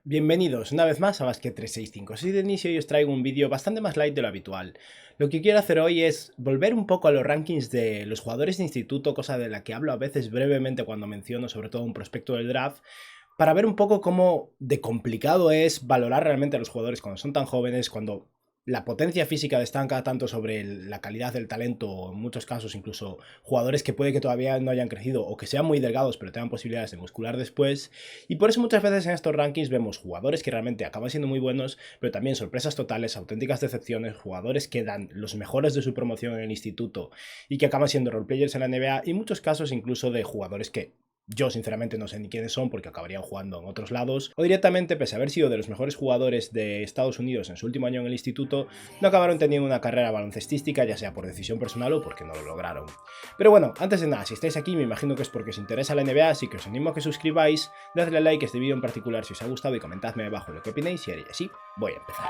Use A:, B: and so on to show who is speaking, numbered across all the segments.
A: Bienvenidos una vez más a Basket365. Soy de inicio y os traigo un vídeo bastante más light de lo habitual. Lo que quiero hacer hoy es volver un poco a los rankings de los jugadores de instituto, cosa de la que hablo a veces brevemente cuando menciono sobre todo un prospecto del draft, para ver un poco cómo de complicado es valorar realmente a los jugadores cuando son tan jóvenes, cuando la potencia física destaca tanto sobre la calidad del talento, o en muchos casos incluso jugadores que puede que todavía no hayan crecido o que sean muy delgados pero tengan posibilidades de muscular después. Y por eso muchas veces en estos rankings vemos jugadores que realmente acaban siendo muy buenos, pero también sorpresas totales, auténticas decepciones, jugadores que dan los mejores de su promoción en el instituto y que acaban siendo roleplayers en la NBA, y muchos casos incluso de jugadores que yo sinceramente no sé ni quiénes son porque acabarían jugando en otros lados, o directamente, pese a haber sido de los mejores jugadores de Estados Unidos en su último año en el instituto, no acabaron teniendo una carrera baloncestística, ya sea por decisión personal o porque no lo lograron. Pero bueno, antes de nada, si estáis aquí me imagino que es porque os interesa la NBA, así que os animo a que suscribáis, dadle like a este vídeo en particular si os ha gustado y comentadme abajo lo que opináis, y así voy a empezar.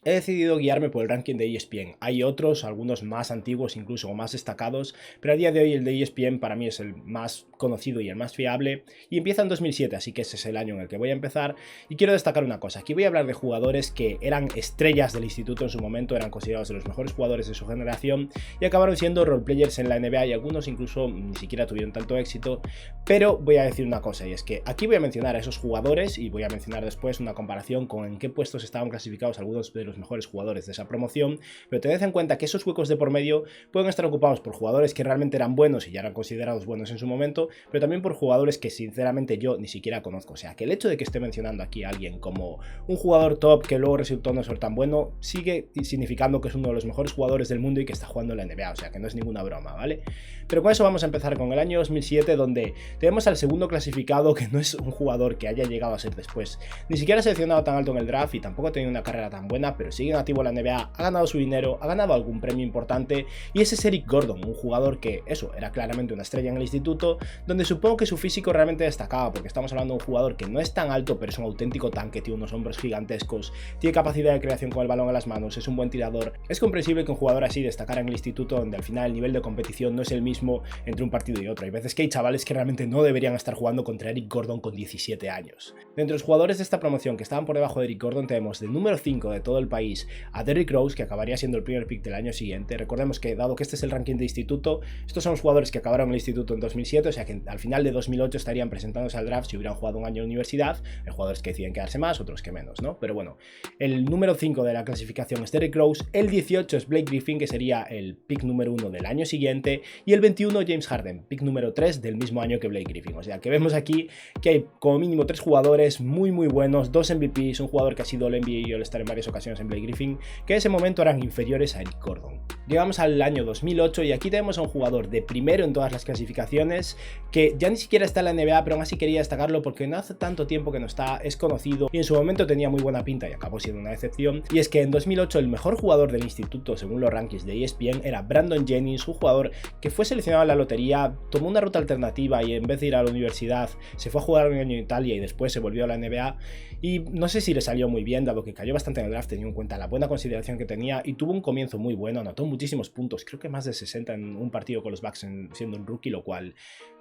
A: He decidido guiarme por el ranking de ESPN. Hay otros, algunos más antiguos incluso o más destacados, pero a día de hoy el de ESPN para mí es el más conocido y el más fiable, y empieza en 2007, así que ese es el año en el que voy a empezar. Y quiero destacar una cosa, aquí voy a hablar de jugadores que eran estrellas del instituto en su momento, eran considerados de los mejores jugadores de su generación y acabaron siendo roleplayers en la NBA, y algunos incluso ni siquiera tuvieron tanto éxito. Pero voy a decir una cosa, y es que aquí voy a mencionar a esos jugadores y voy a mencionar después una comparación con en qué puestos estaban clasificados algunos de los mejores jugadores de esa promoción, pero tened en cuenta que esos huecos de por medio pueden estar ocupados por jugadores que realmente eran buenos y ya eran considerados buenos en su momento, pero también por jugadores que sinceramente yo ni siquiera conozco. O sea, que el hecho de que esté mencionando aquí a alguien como un jugador top que luego resultó no ser tan bueno, sigue significando que es uno de los mejores jugadores del mundo y que está jugando en la NBA, o sea, que no es ninguna broma, ¿vale? Pero con eso vamos a empezar con el año 2007, donde tenemos al segundo clasificado, que no es un jugador que haya llegado a ser después ni siquiera seleccionado tan alto en el draft y tampoco ha tenido una carrera tan buena, pero sigue activo en la NBA, ha ganado su dinero, ha ganado algún premio importante, y ese es Eric Gordon, un jugador que, eso, era claramente una estrella en el instituto, donde supongo que su físico realmente destacaba, porque estamos hablando de un jugador que no es tan alto, pero es un auténtico tanque, tiene unos hombros gigantescos, tiene capacidad de creación con el balón en las manos, es un buen tirador. Es comprensible que un jugador así destacara en el instituto, donde al final el nivel de competición no es el mismo entre un partido y otro. Hay veces que hay chavales que realmente no deberían estar jugando contra Eric Gordon con 17 años. Dentro de los jugadores de esta promoción que estaban por debajo de Eric Gordon tenemos del número 5 de todo el país a Derrick Rose, que acabaría siendo el primer pick del año siguiente. Recordemos que, dado que este es el ranking de instituto, estos son los jugadores que acabaron en el instituto en 2007, o sea que al final de 2008 estarían presentándose al draft si hubieran jugado un año de universidad. Hay jugadores que deciden quedarse más, otros que menos, ¿no? Pero bueno, el número 5 de la clasificación es Derrick Rose, el 18 es Blake Griffin, que sería el pick número 1 del año siguiente, y el 21 James Harden, pick número 3 del mismo año que Blake Griffin. O sea que vemos aquí que hay como mínimo 3 jugadores muy buenos, 2 MVPs, un jugador que ha sido el NBA y All-Star en varias ocasiones en Blake Griffin, que en ese momento eran inferiores a Eric Gordon. Llegamos al año 2008 y aquí tenemos a un jugador de primero en todas las clasificaciones, que ya ni siquiera está en la NBA, pero aún así quería destacarlo porque no hace tanto tiempo que no está, es conocido y en su momento tenía muy buena pinta y acabó siendo una decepción. Y es que en 2008 el mejor jugador del instituto según los rankings de ESPN era Brandon Jennings, un jugador que fue seleccionado en la lotería, tomó una ruta alternativa y en vez de ir a la universidad se fue a jugar un año en Italia y después se volvió a la NBA, y no sé si le salió muy bien dado que cayó bastante en el draft teniendo en cuenta la buena consideración que tenía, y tuvo un comienzo muy bueno, anotó muchísimos puntos, creo que más de 60 en un partido con los Bucks siendo un rookie, lo cual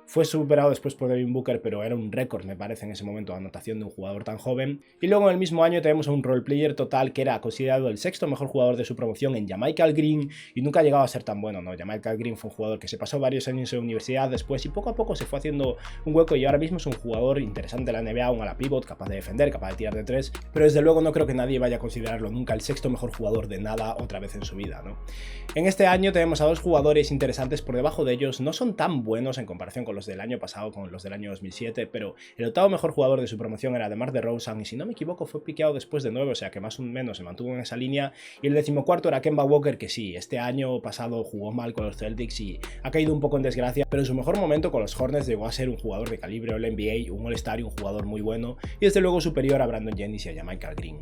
A: fue superado después por Devin Booker, pero era un récord, me parece, en ese momento de anotación de un jugador tan joven. Y luego en el mismo año tenemos a un roleplayer total que era considerado el sexto mejor jugador de su promoción en JaMychal Green, y nunca ha llegado a ser tan bueno, ¿no? JaMychal Green fue un jugador que se pasó varios años en la universidad después y poco a poco se fue haciendo un hueco, y ahora mismo es un jugador interesante de la NBA, un ala pivot, capaz de defender, capaz de tirar de 3, pero desde luego no creo que nadie vaya a considerarlo nunca el sexto mejor jugador de nada otra vez en su vida, ¿no? En este año tenemos a 2 jugadores interesantes por debajo de ellos, no son tan buenos en comparación con los del año pasado, con los del año 2007, pero el octavo mejor jugador de su promoción era DeMar DeRozan, y si no me equivoco fue piqueado después de 9, o sea que más o menos se mantuvo en esa línea, y el 14º era Kemba Walker, que sí, este año pasado jugó mal con los Celtics y ha caído un poco en desgracia, pero en su mejor momento con los Hornets llegó a ser un jugador de calibre All NBA, un All-Star y un jugador muy bueno, y desde luego superior a Brandon Jennings y a JaMychal Green.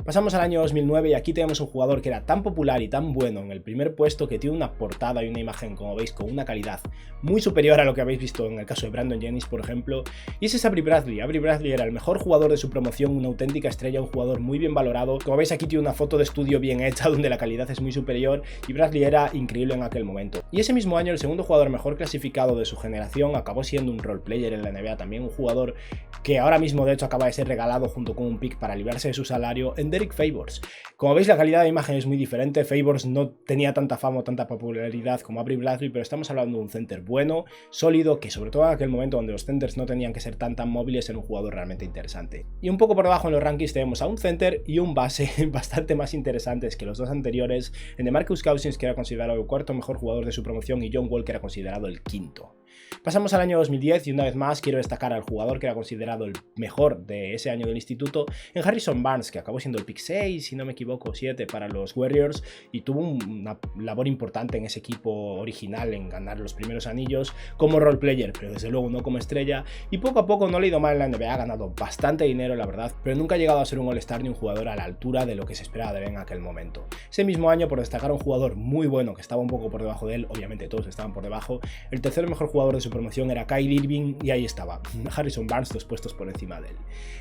A: Pasamos al año 2009 y aquí tenemos un jugador que era tan popular y tan bueno en el primer puesto que tiene una portada y una imagen, como veis, con una calidad muy superior a lo que habéis visto en el caso de Brandon Jennings, por ejemplo, y ese es Avery Bradley. Avery Bradley era el mejor jugador de su promoción, una auténtica estrella, un jugador muy bien valorado. Como veis, aquí tiene una foto de estudio bien hecha donde la calidad es muy superior y Bradley era increíble en aquel momento. Y ese mismo año el segundo jugador mejor clasificado de su generación acabó siendo un role player en la NBA, también un jugador que ahora mismo de hecho acaba de ser regalado junto con un pick para librarse de su salario, en Derek Favors. Como veis, la calidad de imagen es muy diferente. Favors no tenía tanta fama o tanta popularidad como Avery Bradley, pero estamos hablando de un center bueno, sólido, que sobre todo en aquel momento donde los centers no tenían que ser tan móviles, era un jugador realmente interesante. Y un poco por debajo en los rankings tenemos a un center y un base bastante más interesantes que los dos anteriores, en DeMarcus Cousins, que era considerado el cuarto mejor jugador de su promoción, y John Wall, que era considerado el quinto. Pasamos al año 2010 y una vez más quiero destacar al jugador que era considerado el mejor de ese año del instituto, en Harrison Barnes, que acabó siendo el pick 6, si no me equivoco, 7 para los Warriors, y tuvo una labor importante en ese equipo original en ganar los primeros anillos como role player, pero desde luego no como estrella, y poco a poco no le ha ido mal en la NBA, ha ganado bastante dinero la verdad, pero nunca ha llegado a ser un All-Star ni un jugador a la altura de lo que se esperaba de él en aquel momento. Ese mismo año, por destacar a un jugador muy bueno que estaba un poco por debajo de él, obviamente todos estaban por debajo, el tercer mejor jugador de su promoción era Kyrie Irving, y ahí estaba Harrison Barnes, 2 puestos por encima de él.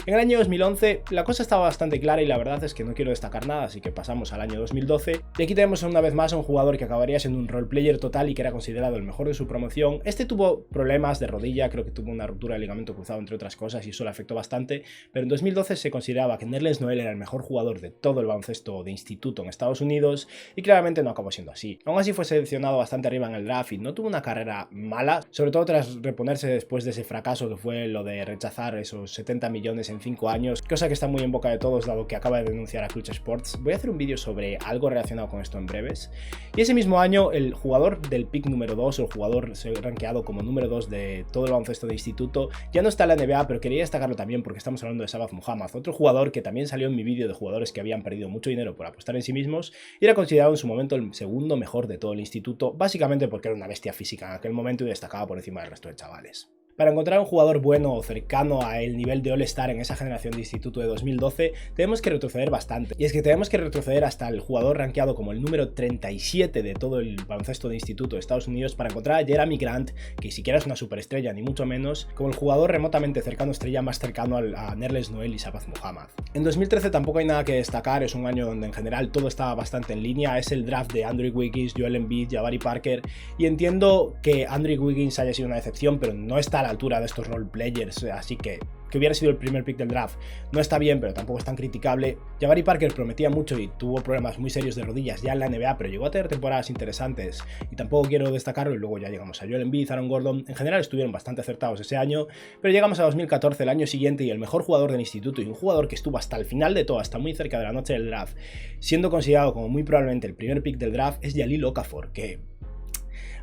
A: En el año 2011 la cosa estaba bastante clara y la verdad es que no quiero destacar nada, así que pasamos al año 2012 y aquí tenemos una vez más a un jugador que acabaría siendo un role player total y que era considerado el mejor de su promoción. Este tuvo problemas de rodilla, creo que tuvo una ruptura de ligamento cruzado entre otras cosas y eso le afectó bastante, pero en 2012 se consideraba que Nerlens Noel era el mejor jugador de todo el baloncesto de instituto en Estados Unidos y claramente no acabó siendo así. Aún así fue seleccionado bastante arriba en el draft y no tuvo una carrera mala, sobre todo tras reponerse después de ese fracaso que fue lo de rechazar esos 70 millones en 5 años, cosa que está muy en boca de todos dado que acaba de denunciar a Clutch Sports. Voy a hacer un vídeo sobre algo relacionado con esto en breves. Y ese mismo año el jugador del pick número 2, o el jugador rankeado como número 2 de todo el baloncesto de instituto, ya no está en la NBA, pero quería destacarlo también porque estamos hablando de Sabah Muhammad, otro jugador que también salió en mi vídeo de jugadores que habían perdido mucho dinero por apostar en sí mismos y era considerado en su momento el segundo mejor de todo el instituto, básicamente porque era una bestia física en aquel momento y destacaba por encima del resto de chavales. Para encontrar un jugador bueno o cercano a el nivel de All-Star en esa generación de instituto de 2012, tenemos que retroceder bastante. Y es que tenemos que retroceder hasta el jugador rankeado como el número 37 de todo el baloncesto de instituto de Estados Unidos para encontrar a Jerami Grant, que ni siquiera es una superestrella ni mucho menos, como el jugador remotamente cercano, estrella más cercano a Nerlens Noel y Sabah Muhammad. En 2013 tampoco hay nada que destacar, es un año donde en general todo estaba bastante en línea, es el draft de Andrew Wiggins, Joel Embiid, Jabari Parker, y entiendo que Andrew Wiggins haya sido una decepción, pero no está a la altura de estos role players, así que hubiera sido el primer pick del draft no está bien, pero tampoco es tan criticable. Jabari Parker prometía mucho y tuvo problemas muy serios de rodillas ya en la NBA, pero llegó a tener temporadas interesantes y tampoco quiero destacarlo. Y luego ya llegamos a Joel Embiid, Aaron Gordon, en general estuvieron bastante acertados ese año, pero llegamos a 2014, el año siguiente, y el mejor jugador del instituto y un jugador que estuvo hasta el final de todo, hasta muy cerca de la noche del draft, siendo considerado como muy probablemente el primer pick del draft, es Jahlil Okafor, que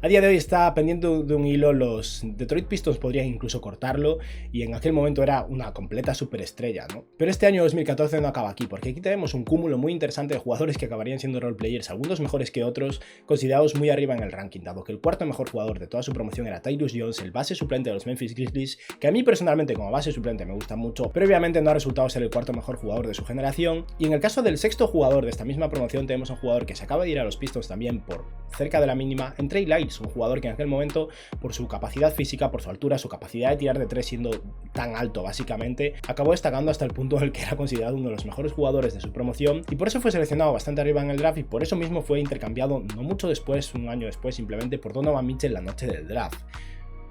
A: a día de hoy está pendiente de un hilo. Los Detroit Pistons podrían incluso cortarlo y en aquel momento era una completa superestrella, ¿no? Pero este año 2014 no acaba aquí, porque aquí tenemos un cúmulo muy interesante de jugadores que acabarían siendo role players, algunos mejores que otros, considerados muy arriba en el ranking, dado que el cuarto mejor jugador de toda su promoción era Tyus Jones, el base suplente de los Memphis Grizzlies, que a mí personalmente como base suplente me gusta mucho, pero obviamente no ha resultado ser el cuarto mejor jugador de su generación. Y en el caso del sexto jugador de esta misma promoción tenemos un jugador que se acaba de ir a los Pistons también por cerca de la mínima, en Trey Lyles, un jugador que en aquel momento, por su capacidad física, por su altura, su capacidad de tirar de 3 siendo tan alto básicamente, acabó destacando hasta el punto en el que era considerado uno de los mejores jugadores de su promoción y por eso fue seleccionado bastante arriba en el draft y por eso mismo fue intercambiado no mucho después, un año después, simplemente por Donovan Mitchell la noche del draft.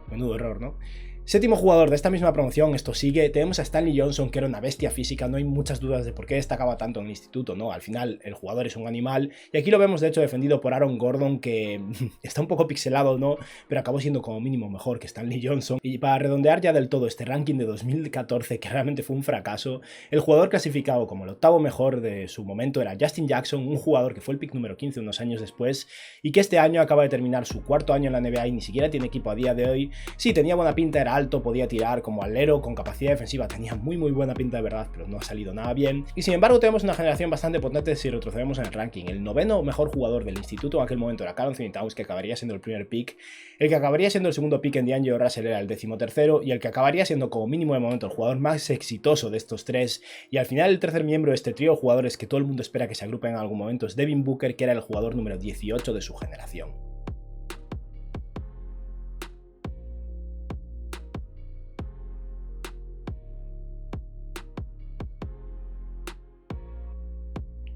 A: Menudo error, ¿no? Séptimo jugador de esta misma promoción, esto sigue, tenemos a Stanley Johnson, que era una bestia física, no hay muchas dudas de por qué destacaba tanto en el instituto, ¿no? Al final el jugador es un animal, y aquí lo vemos de hecho defendido por Aaron Gordon, que está un poco pixelado, ¿no? Pero acabó siendo como mínimo mejor que Stanley Johnson. Y para redondear ya del todo este ranking de 2014, que realmente fue un fracaso, el jugador clasificado como el octavo mejor de su momento era Justin Jackson, un jugador que fue el pick número 15 unos años después, y que este año acaba de terminar su cuarto año en la NBA y ni siquiera tiene equipo a día de hoy. Sí, tenía buena pinta, era alto, podía tirar como alero, con capacidad defensiva, tenía muy buena pinta de verdad, pero no ha salido nada bien. Y sin embargo tenemos una generación bastante potente si retrocedemos en el ranking. El noveno mejor jugador del instituto en aquel momento era Karl-Anthony Towns, que acabaría siendo el primer pick. El que acabaría siendo el segundo pick en D'Angelo Russell era el 13º, y el que acabaría siendo como mínimo de momento el jugador más exitoso de estos tres. Y al final el tercer miembro de este trío de jugadores que todo el mundo espera que se agrupen en algún momento es Devin Booker, que era el jugador número 18 de su generación.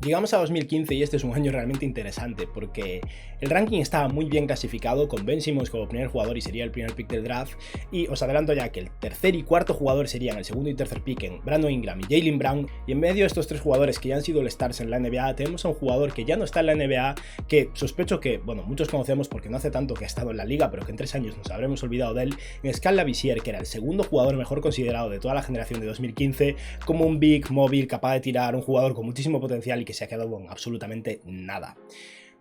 A: Llegamos a 2015 y este es un año realmente interesante porque el ranking estaba muy bien clasificado, con Ben Simmons como primer jugador y sería el primer pick del draft, y os adelanto ya que el tercer y cuarto jugador serían el segundo y tercer pick en Brandon Ingram y Jaylen Brown, y en medio de estos tres jugadores que ya han sido el stars en la NBA tenemos a un jugador que ya no está en la NBA, que sospecho que, bueno, muchos conocemos porque no hace tanto que ha estado en la liga, pero que en 3 años nos habremos olvidado de él, en Skal Labissière, que era el segundo jugador mejor considerado de toda la generación de 2015, como un big móvil capaz de tirar, un jugador con muchísimo potencial y que se ha quedado con absolutamente nada.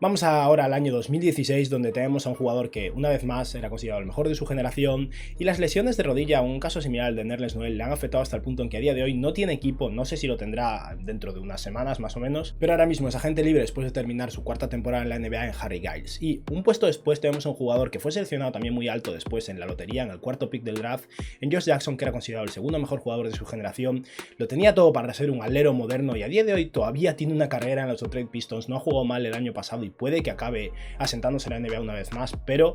A: Vamos ahora al año 2016, donde tenemos a un jugador que una vez más era considerado el mejor de su generación, y las lesiones de rodilla, un caso similar al de Nerlens Noel, le han afectado hasta el punto en que a día de hoy no tiene equipo. No sé si lo tendrá dentro de unas semanas más o menos, pero ahora mismo es agente libre después de terminar su cuarta temporada en la NBA en Harry Giles. Y un puesto después tenemos a un jugador que fue seleccionado también muy alto después en la lotería, en el cuarto pick del draft, en Josh Jackson, que era considerado el segundo mejor jugador de su generación. Lo tenía todo para ser un alero moderno y a día de hoy todavía tiene una carrera en los Detroit Pistons. No ha jugado mal el año pasado y puede que acabe asentándose en la NBA una vez más, pero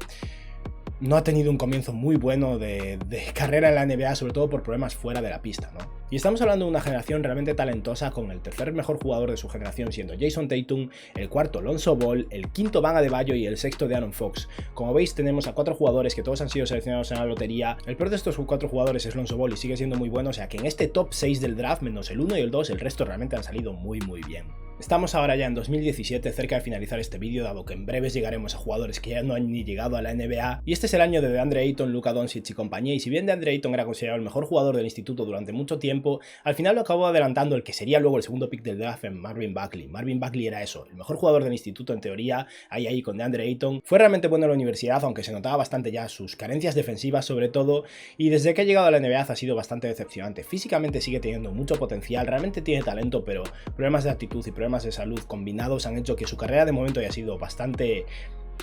A: no ha tenido un comienzo muy bueno de carrera en la NBA, sobre todo por problemas fuera de la pista, ¿no? Y estamos hablando de una generación realmente talentosa, con el tercer mejor jugador de su generación siendo Jason Tatum, el cuarto Lonzo Ball, el quinto Bam Adebayo y el sexto De'Aaron Fox. Como veis, tenemos a 4 jugadores que todos han sido seleccionados en la lotería. El peor de estos 4 jugadores es Lonzo Ball y sigue siendo muy bueno, o sea que en este top 6 del draft, menos el 1 y el 2, el resto realmente han salido muy bien. Estamos ahora ya en 2017, cerca de finalizar este vídeo, dado que en breves llegaremos a jugadores que ya no han ni llegado a la NBA, y este es el año de DeAndre Ayton, Luka Doncic y compañía, y si bien DeAndre Ayton era considerado el mejor jugador del instituto durante mucho tiempo, al final lo acabó adelantando el que sería luego el segundo pick del draft en Marvin Bagley. Marvin Bagley era eso, el mejor jugador del instituto en teoría, ahí con DeAndre Ayton. Fue realmente bueno en la universidad, aunque se notaba bastante ya sus carencias defensivas sobre todo, y desde que ha llegado a la NBA ha sido bastante decepcionante. Físicamente sigue teniendo mucho potencial, realmente tiene talento, pero problemas de actitud y problemas de salud combinados han hecho que su carrera de momento haya sido bastante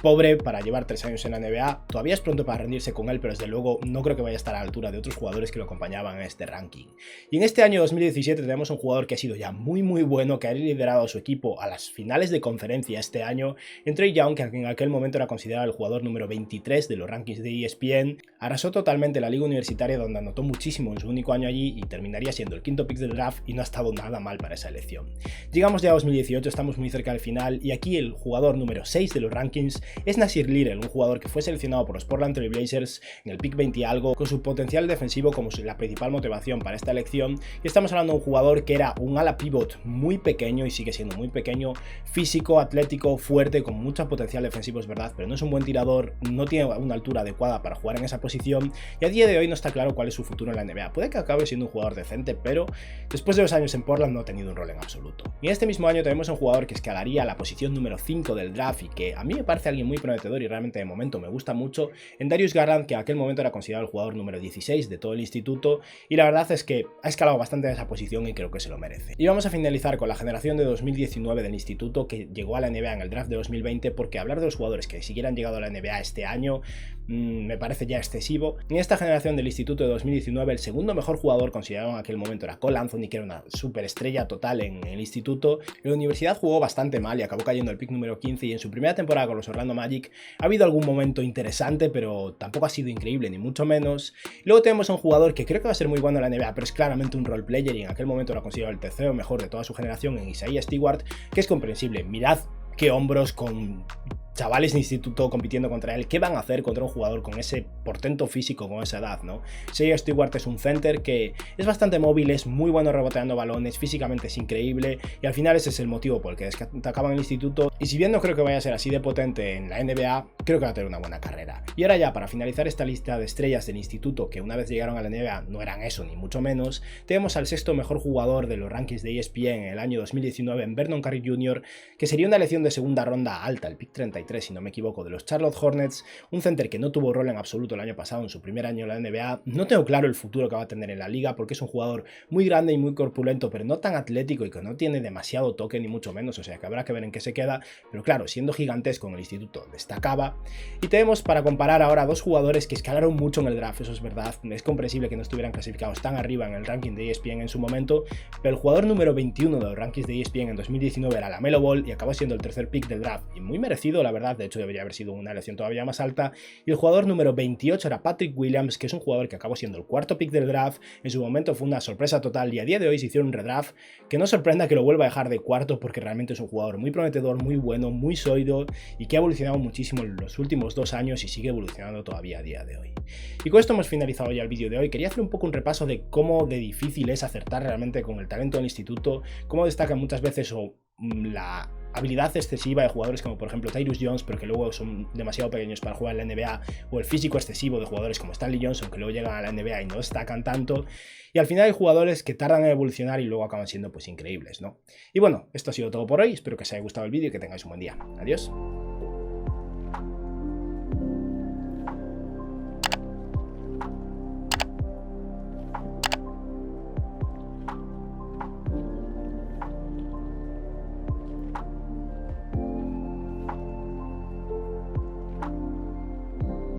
A: pobre para llevar 3 años en la NBA. Todavía es pronto para rendirse con él, pero desde luego no creo que vaya a estar a la altura de otros jugadores que lo acompañaban en este ranking. Y en este año 2017 tenemos un jugador que ha sido ya muy arrollado, que ha liderado a su equipo a las finales de conferencia este año, en Trae Young, que en aquel momento era considerado el jugador número 23 de los rankings de ESPN. Arrasó totalmente la liga universitaria, donde anotó muchísimo en su único año allí y terminaría siendo el quinto pick del draft, y no ha estado nada mal para esa elección. Llegamos ya a 2018, estamos muy cerca del final, y aquí el jugador número 6 de los rankings es Nasir Little, un jugador que fue seleccionado por los Portland Trail Blazers en el pick 20 y algo, con su potencial defensivo como la principal motivación para esta elección. Y estamos hablando de un jugador que era un ala pivot muy pequeño y sigue siendo muy pequeño, físico, atlético, fuerte, con mucho potencial defensivo, es verdad, pero no es un buen tirador, no tiene una altura adecuada para jugar en esa posición, y a día de hoy no está claro cuál es su futuro en la NBA. Puede que acabe siendo un jugador decente, pero después de 2 años en Portland no ha tenido un rol en absoluto. Y en este mismo año tenemos a un jugador que escalaría a la posición número 5 del draft y que a mí me parece alguien muy prometedor y realmente de momento me gusta mucho, en Darius Garland, que en aquel momento era considerado el jugador número 16 de todo el instituto, y la verdad es que ha escalado bastante en esa posición y creo que se lo merece. Y vamos a finalizar con la generación de 2019 del instituto, que llegó a la NBA en el draft de 2020, porque hablar de los jugadores que siquiera han llegado a la NBA este año me parece ya excesivo. En esta generación del instituto de 2019, el segundo mejor jugador considerado en aquel momento era Cole Anthony, que era una superestrella total en el instituto. En la universidad jugó bastante mal y acabó cayendo el pick número 15, y en su primera temporada con los Orlando Magic ha habido algún momento interesante, pero tampoco ha sido increíble, ni mucho menos. Y luego tenemos a un jugador que creo que va a ser muy bueno en la NBA, pero es claramente un role player, y en aquel momento era considerado el tercero mejor de toda su generación en Isaiah Stewart, que es comprensible. Mirad qué hombros, con chavales de instituto compitiendo contra él. ¿Qué van a hacer contra un jugador con ese portento físico, con esa edad, no? Isaiah Stewart es un center que es bastante móvil, es muy bueno reboteando balones, físicamente es increíble, y al final ese es el motivo por el que destacaban en el instituto. Y si bien no creo que vaya a ser así de potente en la NBA, creo que va a tener una buena carrera. Y ahora ya, para finalizar esta lista de estrellas del instituto que una vez llegaron a la NBA no eran eso ni mucho menos, tenemos al sexto mejor jugador de los rankings de ESPN en el año 2019 en Vernon Carey Jr., que sería una elección de segunda ronda alta, el pick 33 si no me equivoco, de los Charlotte Hornets, un center que no tuvo rol en absoluto el año pasado en su primer año en la NBA. No tengo claro el futuro que va a tener en la liga porque es un jugador muy grande y muy corpulento, pero no tan atlético y que no tiene demasiado toque ni mucho menos, o sea que habrá que ver en qué se queda, pero claro, siendo gigantesco en el instituto destacaba. Y tenemos para comparar ahora dos jugadores que escalaron mucho en el draft, eso es verdad, es comprensible que no estuvieran clasificados tan arriba en el ranking de ESPN en su momento, pero el jugador número 21 de los rankings de ESPN en 2019 era LaMelo Ball y acabó siendo el tercer pick del draft, y muy merecido la verdad, de hecho debería haber sido una elección todavía más alta, y el jugador número 28 era Patrick Williams, que es un jugador que acabó siendo el cuarto pick del draft, en su momento fue una sorpresa total y a día de hoy se hicieron un redraft, que no sorprenda que lo vuelva a dejar de cuarto porque realmente es un jugador muy prometedor, muy bueno, muy sólido y que ha evolucionado muchísimo en los últimos 2 años y sigue evolucionando todavía a día de hoy. Y con esto hemos finalizado ya el vídeo de hoy. Quería hacer un poco un repaso de cómo de difícil es acertar realmente con el talento del instituto, cómo destacan muchas veces la habilidad excesiva de jugadores como por ejemplo Tyus Jones, pero que luego son demasiado pequeños para jugar en la NBA, o el físico excesivo de jugadores como Stanley Johnson, que luego llegan a la NBA y no destacan tanto, y al final hay jugadores que tardan en evolucionar y luego acaban siendo pues increíbles, ¿no? Y bueno, esto ha sido todo por hoy, espero que os haya gustado el vídeo y que tengáis un buen día. Adiós.